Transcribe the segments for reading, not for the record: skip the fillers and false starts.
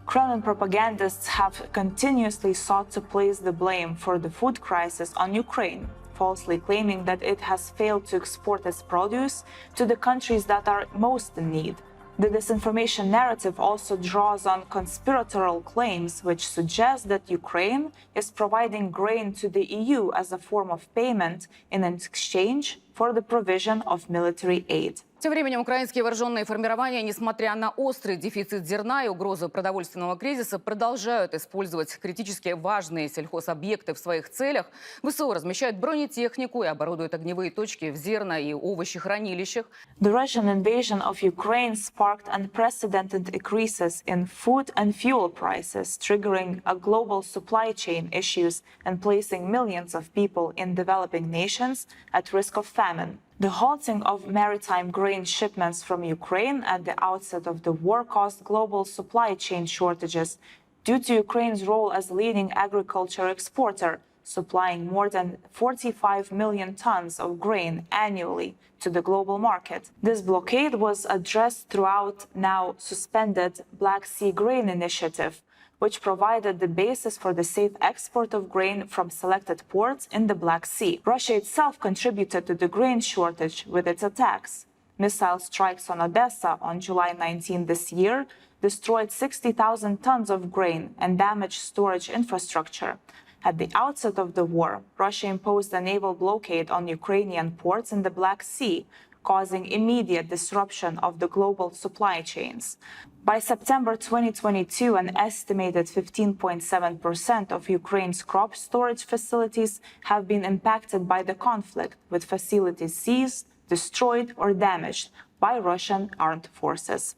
Kremlin propagandists have continuously sought to place the blame for the food crisis on Ukraine, falsely claiming that it has failed to export its produce to the countries that are most in need. The disinformation narrative also draws on conspiratorial claims which suggest that Ukraine is providing grain to the EU as a form of payment in exchange for the provision of military aid. Тем временем украинские вооруженные формирования, несмотря на острый дефицит зерна и угрозу продовольственного кризиса, продолжают использовать критически важные сельхозобъекты в своих целях. ВСУ размещают бронетехнику и оборудуют огневые точки в зерно- и овощехранилищах. The Russian invasion of Ukraine sparked unprecedented increases in food and fuel prices, triggering a global supply chain issues and placing millions of people in developing nations at risk of famine. The halting of maritime grain shipments from Ukraine at the outset of the war caused global supply chain shortages due to Ukraine's role as leading agriculture exporter, supplying more than 45 million tons of grain annually to the global market. This blockade was addressed throughout now suspended Black Sea Grain Initiative, which provided the basis for the safe export of grain from selected ports in the Black Sea. Russia itself contributed to the grain shortage with its attacks. Missile strikes on Odessa on July 19 this year destroyed 60,000 tons of grain and damaged storage infrastructure. At the outset of the war, Russia imposed a naval blockade on Ukrainian ports in the Black Sea, causing immediate disruption of the global supply chains. By September 2022, an estimated 15.7% of Ukraine's crop storage facilities have been impacted by the conflict, with facilities seized, destroyed, or damaged by Russian armed forces.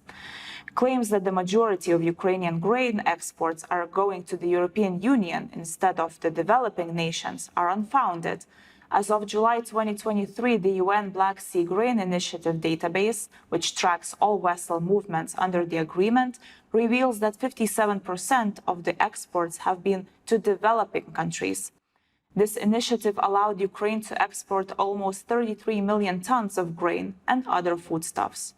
Claims that the majority of Ukrainian grain exports are going to the European Union instead of the developing nations are unfounded. As of July 2023, the UN Black Sea Grain Initiative database, which tracks all vessel movements under the agreement, reveals that 57% of the exports have been to developing countries. This initiative allowed Ukraine to export almost 33 million tons of grain and other foodstuffs.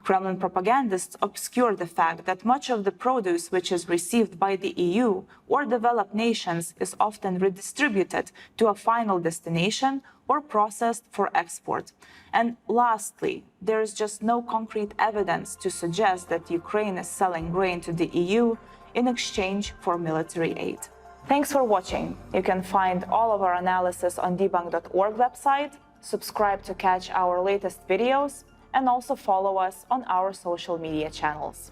Kremlin propagandists obscure the fact that much of the produce which is received by the EU or developed nations is often redistributed to a final destination or processed for export. And lastly, there is just no concrete evidence to suggest that Ukraine is selling grain to the EU in exchange for military aid. Thanks for watching. You can find all of our analysis on debunk.org website, subscribe to catch our latest videos, and also follow us on our social media channels.